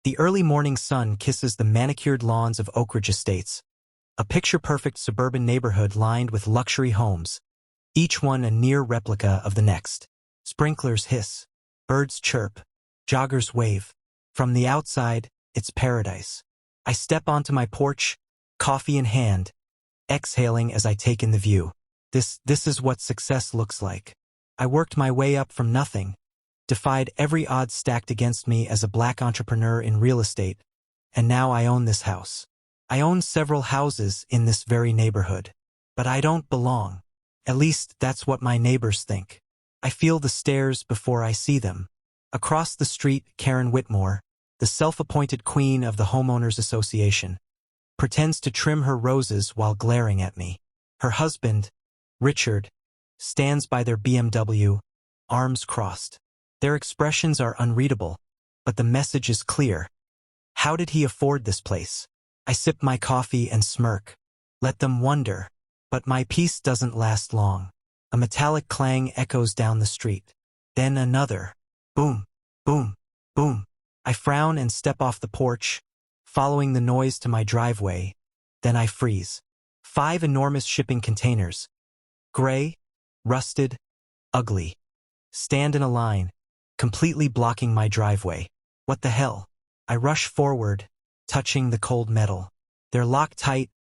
The early morning sun kisses the manicured lawns of Oak Ridge Estates, a picture-perfect suburban neighborhood lined with luxury homes, each one a near replica of the next. Sprinklers hiss, birds chirp, joggers wave. From the outside, it's paradise. I step onto my porch, coffee in hand, exhaling as I take in the view. This is what success looks like. I worked my way up from nothing, defied every odds stacked against me as a black entrepreneur in real estate, and now I own this house. I own several houses in this very neighborhood. But I don't belong. At least that's what my neighbors think. I feel the stares before I see them. Across the street, Karen Whitmore, the self-appointed queen of the Homeowners Association, pretends to trim her roses while glaring at me. Her husband, Richard, stands by their BMW, arms crossed. Their expressions are unreadable, but the message is clear. How did he afford this place? I sip my coffee and smirk. Let them wonder. But my peace doesn't last long. A metallic clang echoes down the street. Then another. Boom, boom, boom. I frown and step off the porch, following the noise to my driveway. Then I freeze. 5 enormous shipping containers, gray, rusted, ugly, stand in a line, completely blocking my driveway. What the hell? I rush forward, touching the cold metal. They're locked tight,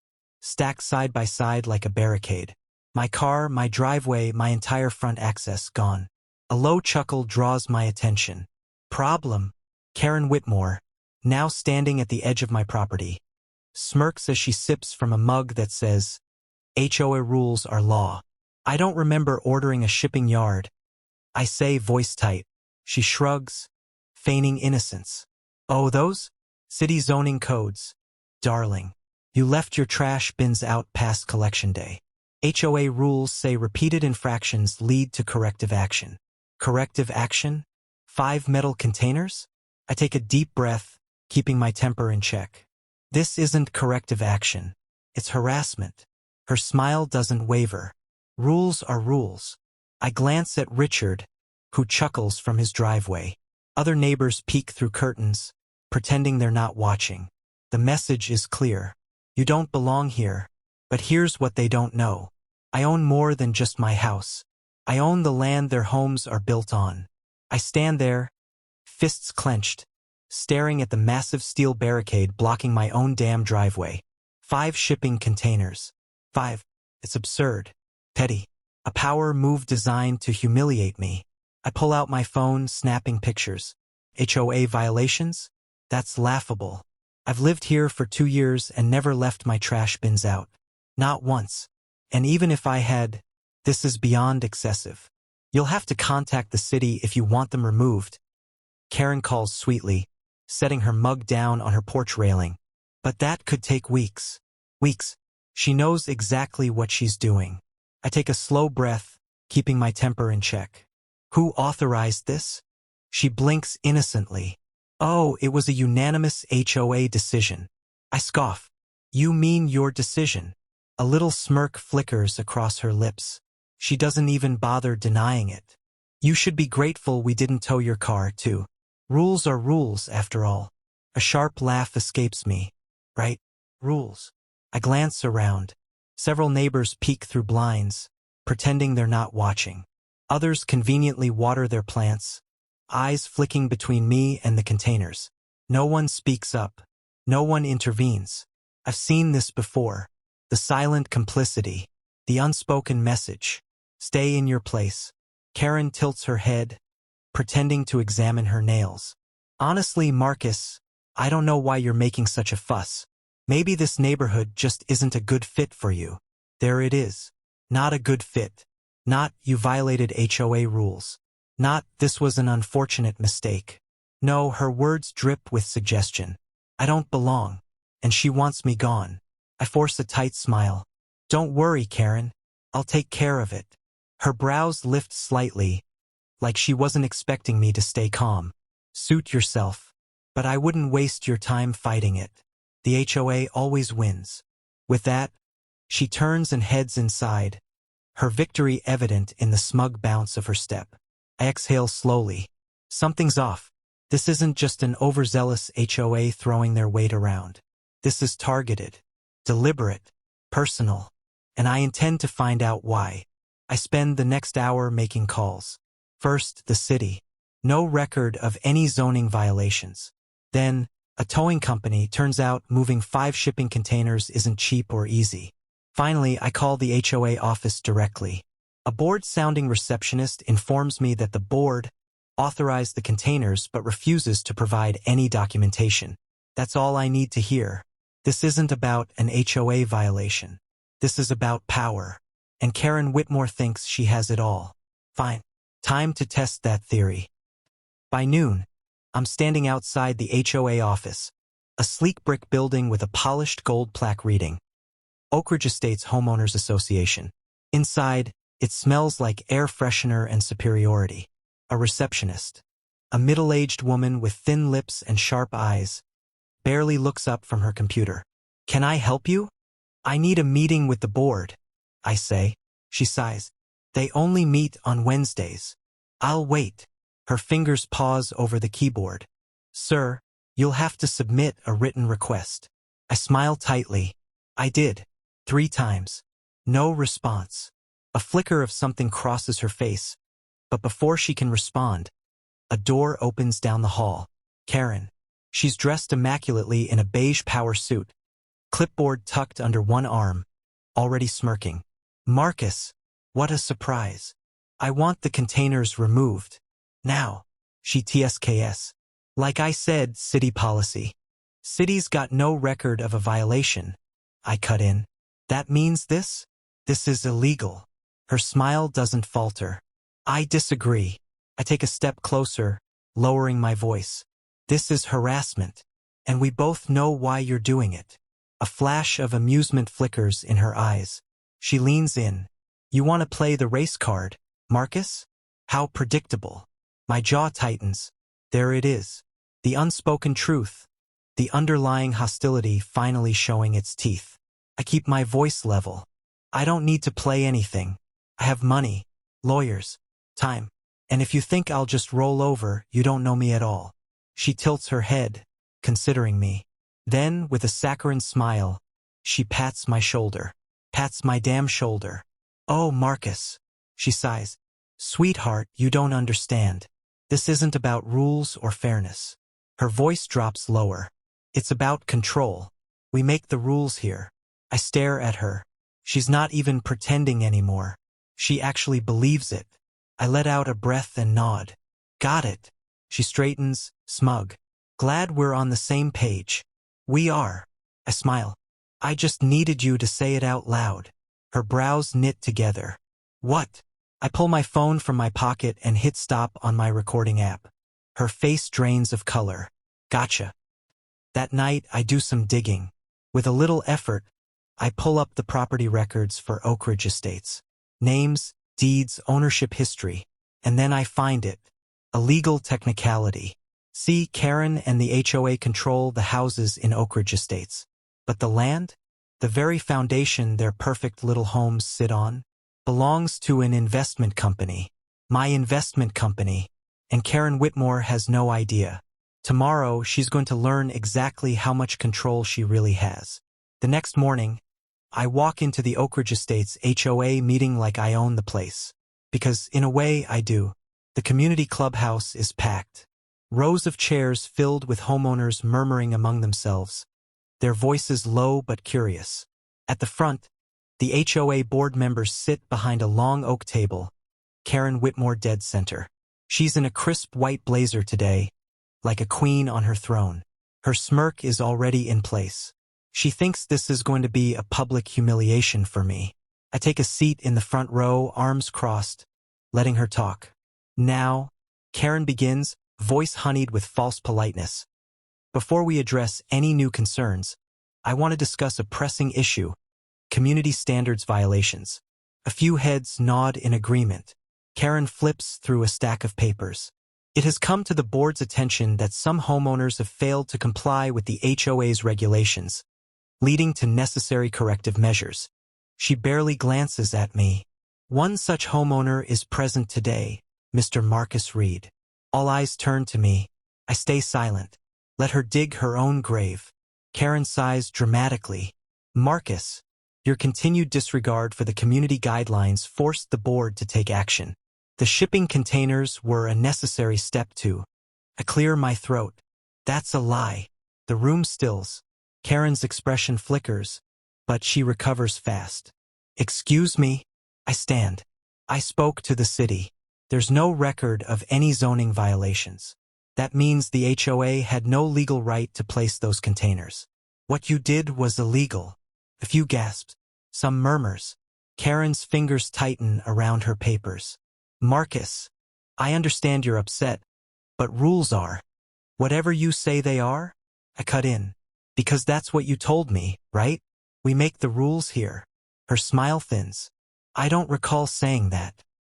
stacked side by side like a barricade. My car, my driveway, my entire front access gone. A low chuckle draws my attention. Problem. Karen Whitmore, now standing at the edge of my property, smirks as she sips from a mug that says, HOA rules are law. I don't remember ordering a shipping yard. I say, voice tight. She shrugs, feigning innocence. Oh, those? City zoning codes. Darling, you left your trash bins out past collection day. HOA rules say repeated infractions lead to corrective action. Corrective action? 5 metal containers? I take a deep breath, keeping my temper in check. This isn't corrective action. It's harassment. Her smile doesn't waver. Rules are rules. I glance at Richard, who chuckles from his driveway. Other neighbors peek through curtains, pretending they're not watching. The message is clear. You don't belong here. But here's what they don't know. I own more than just my house. I own the land their homes are built on. I stand there, fists clenched, staring at the massive steel barricade blocking my own damn driveway. 5 shipping containers. 5. It's absurd. Petty. A power move designed to humiliate me. I pull out my phone, snapping pictures. HOA violations? That's laughable. I've lived here for 2 years and never left my trash bins out. Not once. And even if I had, this is beyond excessive. You'll have to contact the city if you want them removed. Karen calls sweetly, setting her mug down on her porch railing. But that could take weeks. Weeks. She knows exactly what she's doing. I take a slow breath, keeping my temper in check. Who authorized this? She blinks innocently. Oh, it was a unanimous HOA decision. I scoff. You mean your decision? A little smirk flickers across her lips. She doesn't even bother denying it. You should be grateful we didn't tow your car, too. Rules are rules, after all. A sharp laugh escapes me. Right? Rules. I glance around. Several neighbors peek through blinds, pretending they're not watching. Others conveniently water their plants, eyes flicking between me and the containers. No one speaks up. No one intervenes. I've seen this before. The silent complicity. The unspoken message. Stay in your place. Karen tilts her head, pretending to examine her nails. Honestly, Marcus, I don't know why you're making such a fuss. Maybe this neighborhood just isn't a good fit for you. There it is. Not a good fit. Not, you violated HOA rules. Not, this was an unfortunate mistake. No, her words drip with suggestion. I don't belong. And she wants me gone. I force a tight smile. Don't worry, Karen. I'll take care of it. Her brows lift slightly, like she wasn't expecting me to stay calm. Suit yourself. But I wouldn't waste your time fighting it. The HOA always wins. With that, she turns and heads inside, her victory evident in the smug bounce of her step. I exhale slowly. Something's off. This isn't just an overzealous HOA throwing their weight around. This is targeted, deliberate, personal, and I intend to find out why. I spend the next hour making calls. First, the city. No record of any zoning violations. Then, a towing company. Turns out moving 5 shipping containers isn't cheap or easy. Finally, I call the HOA office directly. A board-sounding receptionist informs me that the board authorized the containers but refuses to provide any documentation. That's all I need to hear. This isn't about an HOA violation. This is about power. And Karen Whitmore thinks she has it all. Fine. Time to test that theory. By noon, I'm standing outside the HOA office, a sleek brick building with a polished gold plaque reading Oak Ridge Estates Homeowners Association. Inside, it smells like air freshener and superiority. A receptionist, a middle-aged woman with thin lips and sharp eyes, barely looks up from her computer. "Can I help you?" "I need a meeting with the board," I say. She sighs. "They only meet on Wednesdays." "I'll wait." Her fingers pause over the keyboard. "Sir, you'll have to submit a written request." I smile tightly. I did. 3 times. No response. A flicker of something crosses her face, but before she can respond, a door opens down the hall. Karen. She's dressed immaculately in a beige power suit, clipboard tucked under one arm, already smirking. "Marcus, what a surprise. I want the containers removed. Now." She TSKS. "Like I said, city policy. City's got no record of a violation." I cut in. "That means this? This is illegal." Her smile doesn't falter. "I disagree." I take a step closer, lowering my voice. "This is harassment, and we both know why you're doing it." A flash of amusement flickers in her eyes. She leans in. "You want to play the race card, Marcus?" How predictable. My jaw tightens. There it is. The unspoken truth. The underlying hostility finally showing its teeth. I keep my voice level. "I don't need to play anything. I have money, lawyers, time. And if you think I'll just roll over, you don't know me at all." She tilts her head, considering me. Then, with a saccharine smile, she pats my shoulder. Pats my damn shoulder. "Oh, Marcus." She sighs. "Sweetheart, you don't understand. This isn't about rules or fairness." Her voice drops lower. "It's about control. We make the rules here." I stare at her. She's not even pretending anymore. She actually believes it. I let out a breath and nod. "Got it." She straightens, smug. "Glad we're on the same page." "We are." I smile. "I just needed you to say it out loud." Her brows knit together. "What?" I pull my phone from my pocket and hit stop on my recording app. Her face drains of color. "Gotcha." That night, I do some digging. With a little effort, I pull up the property records for Oak Ridge Estates. Names, deeds, ownership history. And then I find it. A legal technicality. See, Karen and the HOA control the houses in Oak Ridge Estates. But the land? The very foundation their perfect little homes sit on? Belongs to an investment company. My investment company. And Karen Whitmore has no idea. Tomorrow, she's going to learn exactly how much control she really has. The next morning, I walk into the Oak Ridge Estates HOA meeting like I own the place. Because, in a way, I do. The community clubhouse is packed. Rows of chairs filled with homeowners murmuring among themselves, their voices low but curious. At the front, the HOA board members sit behind a long oak table, Karen Whitmore dead center. She's in a crisp white blazer today, like a queen on her throne. Her smirk is already in place. She thinks this is going to be a public humiliation for me. I take a seat in the front row, arms crossed, letting her talk. "Now," Karen begins, voice honeyed with false politeness. "Before we address any new concerns, I want to discuss a pressing issue, community standards violations." A few heads nod in agreement. Karen flips through a stack of papers. "It has come to the board's attention that some homeowners have failed to comply with the HOA's regulations, leading to necessary corrective measures." She barely glances at me. "One such homeowner is present today, Mr. Marcus Reed." All eyes turn to me. I stay silent. Let her dig her own grave. Karen sighs dramatically. Marcus, your continued disregard for the community guidelines forced the board to take action. The shipping containers were a necessary step to. I clear my throat. That's a lie. The room stills. Karen's expression flickers, but she recovers fast. Excuse me? I stand. I spoke to the city. There's no record of any zoning violations. That means the HOA had no legal right to place those containers. What you did was illegal. A few gasps. Some murmurs. Karen's fingers tighten around her papers. Marcus, I understand you're upset, but rules are. Whatever you say they are, I cut in. Because that's what you told me, right? We make the rules here. Her smile thins. I don't recall saying that.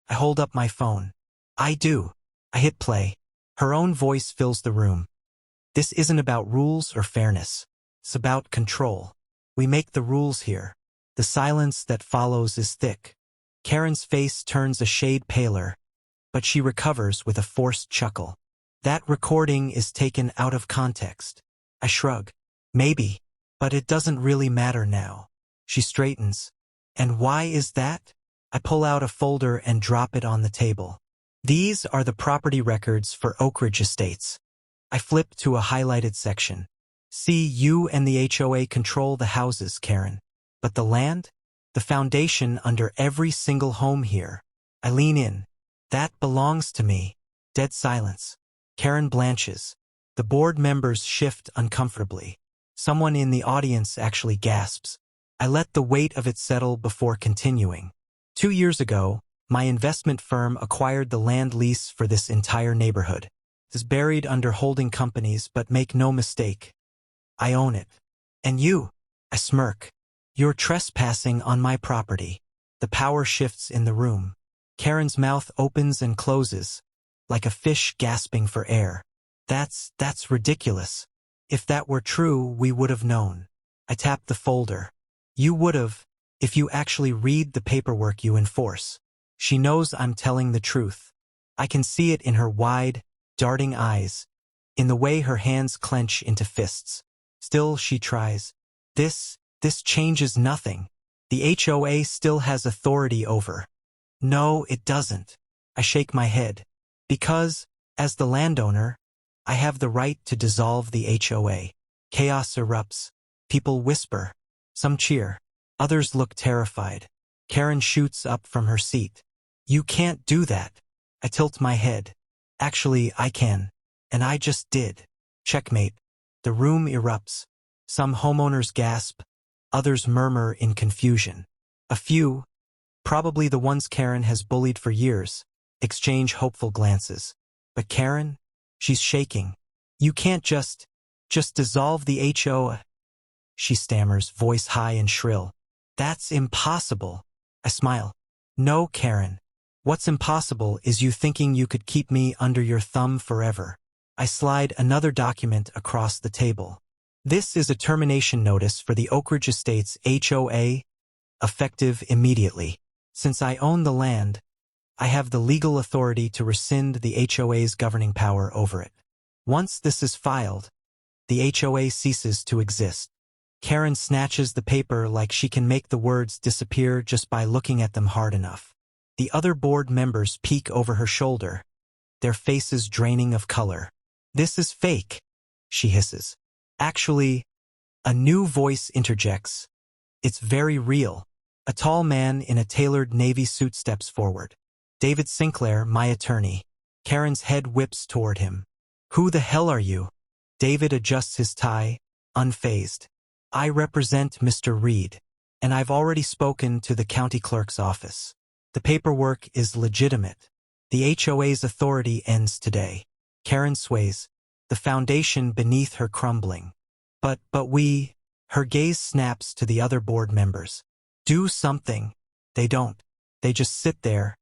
I hold up my phone. I do. I hit play. Her own voice fills the room. This isn't about rules or fairness. It's about control. We make the rules here. The silence that follows is thick. Karen's face turns a shade paler, but she recovers with a forced chuckle. That recording is taken out of context. I shrug. Maybe, but it doesn't really matter now. She straightens. And why is that? I pull out a folder and drop it on the table. These are the property records for Oak Ridge Estates. I flip to a highlighted section. See, you and the HOA control the houses, Karen. But the land? The foundation under every single home here. I lean in. That belongs to me. Dead silence. Karen blanches. The board members shift uncomfortably. Someone in the audience actually gasps. I let the weight of it settle before continuing. 2 years ago, my investment firm acquired the land lease for this entire neighborhood. It is buried under holding companies, but make no mistake. I own it. And you? I smirk. You're trespassing on my property. The power shifts in the room. Karen's mouth opens and closes, like a fish gasping for air. That's ridiculous. If that were true, we would have known. I tap the folder. You would have, if you actually read the paperwork you enforce. She knows I'm telling the truth. I can see it in her wide, darting eyes, in the way her hands clench into fists. Still, she tries. This changes nothing. The HOA still has authority over. No, it doesn't. I shake my head. Because, as the landowner, I have the right to dissolve the HOA. Chaos erupts. People whisper. Some cheer. Others look terrified. Karen shoots up from her seat. You can't do that. I tilt my head. Actually, I can. And I just did. Checkmate. The room erupts. Some homeowners gasp. Others murmur in confusion. A few, probably the ones Karen has bullied for years, exchange hopeful glances. But Karen? She's shaking. You can't just dissolve the HOA. She stammers, voice high and shrill. That's impossible. I smile. No, Karen. What's impossible is you thinking you could keep me under your thumb forever. I slide another document across the table. This is a termination notice for the Oak Ridge Estates HOA, effective immediately. Since I own the land, I have the legal authority to rescind the HOA's governing power over it. Once this is filed, the HOA ceases to exist. Karen snatches the paper like she can make the words disappear just by looking at them hard enough. The other board members peek over her shoulder, their faces draining of color. This is fake, she hisses. Actually, a new voice interjects. It's very real. A tall man in a tailored navy suit steps forward. David Sinclair, my attorney. Karen's head whips toward him. Who the hell are you? David adjusts his tie, unfazed. I represent Mr. Reed, and I've already spoken to the county clerk's office. The paperwork is legitimate. The HOA's authority ends today. Karen sways, the foundation beneath her crumbling. But we... Her gaze snaps to the other board members. Do something. They don't. They just sit there,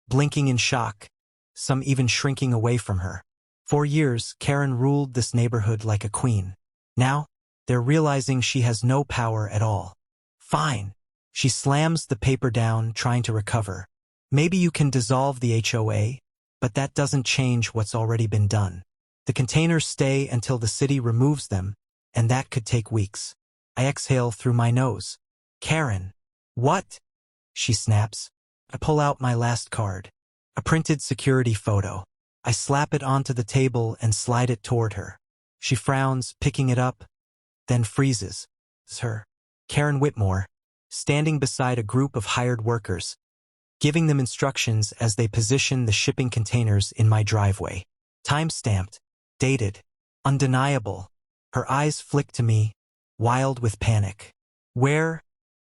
blinking in shock, some even shrinking away from her. For years, Karen ruled this neighborhood like a queen. Now, they're realizing she has no power at all. Fine. She slams the paper down, trying to recover. Maybe you can dissolve the HOA, but that doesn't change what's already been done. The containers stay until the city removes them, and that could take weeks. I exhale through my nose. Karen. What? She snaps. I pull out my last card. A printed security photo. I slap it onto the table and slide it toward her. She frowns, picking it up, then freezes. It's her. Karen Whitmore, standing beside a group of hired workers, giving them instructions as they position the shipping containers in my driveway. Time-stamped, dated, undeniable. Her eyes flick to me, wild with panic. Where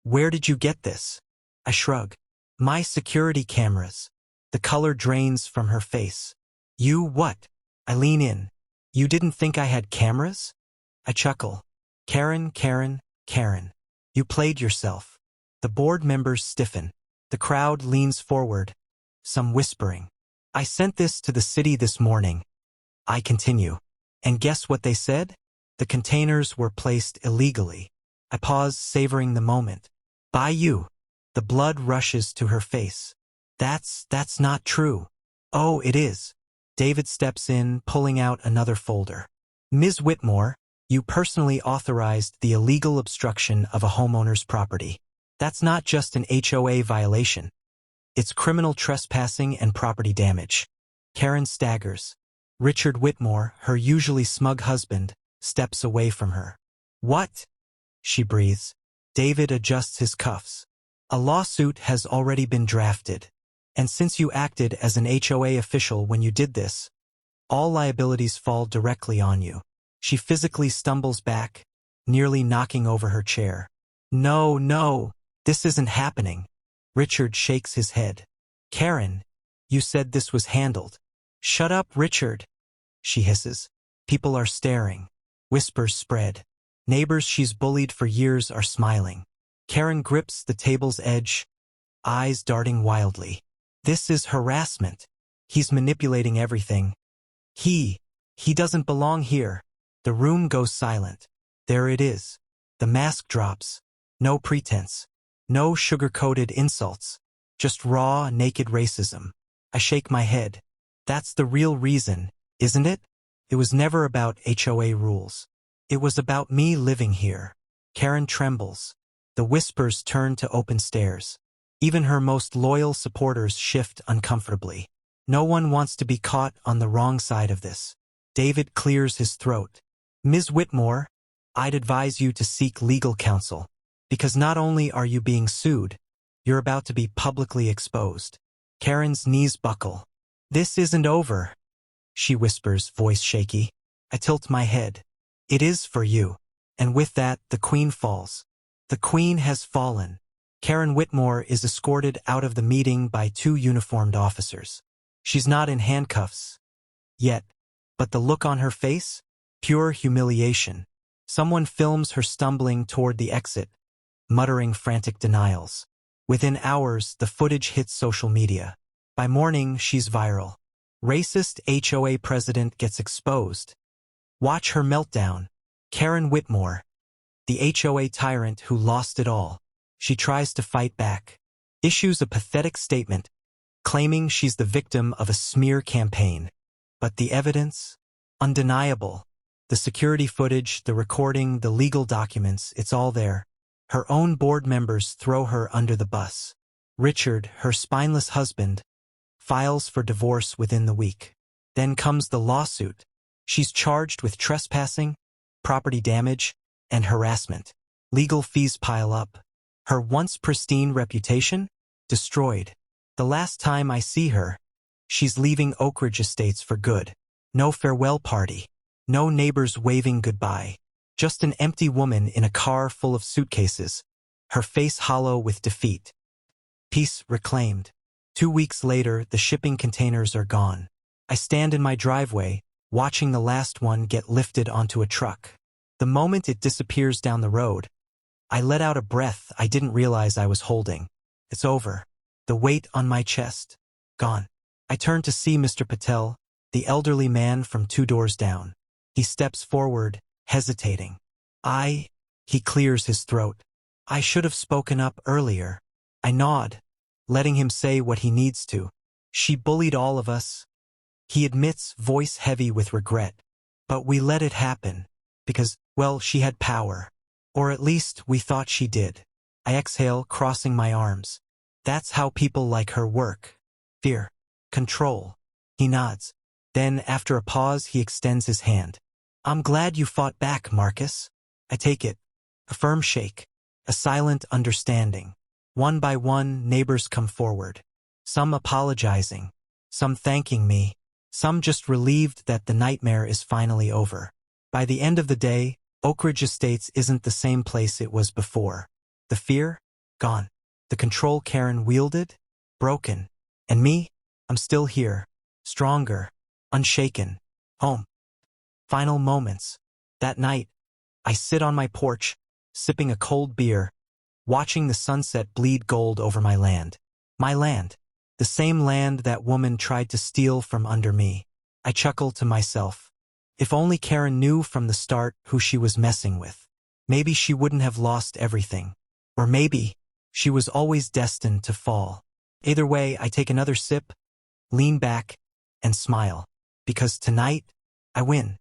did you get this? I shrug. My security cameras. The color drains from her face. You what? I lean in. You didn't think I had cameras? I chuckle. Karen. You played yourself. The board members stiffen. The crowd leans forward, some whispering. I sent this to the city this morning. I continue. And guess what they said? The containers were placed illegally. I pause, savoring the moment. By you. The blood rushes to her face. That's not true. Oh, it is. David steps in, pulling out another folder. Ms. Whitmore, you personally authorized the illegal obstruction of a homeowner's property. That's not just an HOA violation. It's criminal trespassing and property damage. Karen staggers. Richard Whitmore, her usually smug husband, steps away from her. What? She breathes. David adjusts his cuffs. A lawsuit has already been drafted. And since you acted as an HOA official when you did this, all liabilities fall directly on you. She physically stumbles back, nearly knocking over her chair. No, this isn't happening. Richard shakes his head. Karen, you said this was handled. Shut up, Richard, she hisses. People are staring. Whispers spread. Neighbors she's bullied for years are smiling. Karen grips the table's edge, eyes darting wildly. This is harassment. He's manipulating everything. He doesn't belong here. The room goes silent. There it is. The mask drops. No pretense. No sugar-coated insults. Just raw, naked racism. I shake my head. That's the real reason, isn't it? It was never about HOA rules. It was about me living here. Karen trembles. The whispers turn to open stares. Even her most loyal supporters shift uncomfortably. No one wants to be caught on the wrong side of this. David clears his throat. Ms. Whitmore, I'd advise you to seek legal counsel, because not only are you being sued, you're about to be publicly exposed. Karen's knees buckle. This isn't over, she whispers, voice shaky. I tilt my head. It is for you. And with that, the queen falls. The queen has fallen. Karen Whitmore is escorted out of the meeting by 2 uniformed officers. She's not in handcuffs yet, but the look on her face? Pure humiliation. Someone films her stumbling toward the exit, muttering frantic denials. Within hours, the footage hits social media. By morning, she's viral. Racist HOA president gets exposed. Watch her meltdown. Karen Whitmore, the HOA tyrant who lost it all. She tries to fight back. Issues a pathetic statement, claiming she's the victim of a smear campaign. But the evidence? Undeniable. The security footage, the recording, the legal documents, it's all there. Her own board members throw her under the bus. Richard, her spineless husband, files for divorce within the week. Then comes the lawsuit. She's charged with trespassing, property damage, and harassment. Legal fees pile up. Her once pristine reputation? Destroyed. The last time I see her, she's leaving Oak Ridge Estates for good. No farewell party. No neighbors waving goodbye. Just an empty woman in a car full of suitcases, her face hollow with defeat. Peace reclaimed. 2 weeks later, the shipping containers are gone. I stand in my driveway, watching the last one get lifted onto a truck. The moment it disappears down the road, I let out a breath I didn't realize I was holding. It's over. The weight on my chest. Gone. I turn to see Mr. Patel, the elderly man from 2 doors down. He steps forward, hesitating. He clears his throat. I should have spoken up earlier. I nod, letting him say what he needs to. She bullied all of us. He admits, voice heavy with regret. But we let it happen. Because, well, she had power. Or at least, we thought she did. I exhale, crossing my arms. That's how people like her work. Fear. Control. He nods. Then, after a pause, he extends his hand. I'm glad you fought back, Marcus. I take it. A firm shake. A silent understanding. One by one, neighbors come forward. Some apologizing. Some thanking me. Some just relieved that the nightmare is finally over. By the end of the day, Oak Ridge Estates isn't the same place it was before. The fear? Gone. The control Karen wielded? Broken. And me? I'm still here. Stronger. Unshaken. Home. Final moments. That night, I sit on my porch, sipping a cold beer, watching the sunset bleed gold over my land. My land. The same land that woman tried to steal from under me. I chuckle to myself. If only Karen knew from the start who she was messing with. Maybe she wouldn't have lost everything. Or maybe she was always destined to fall. Either way, I take another sip, lean back, and smile. Because tonight, I win.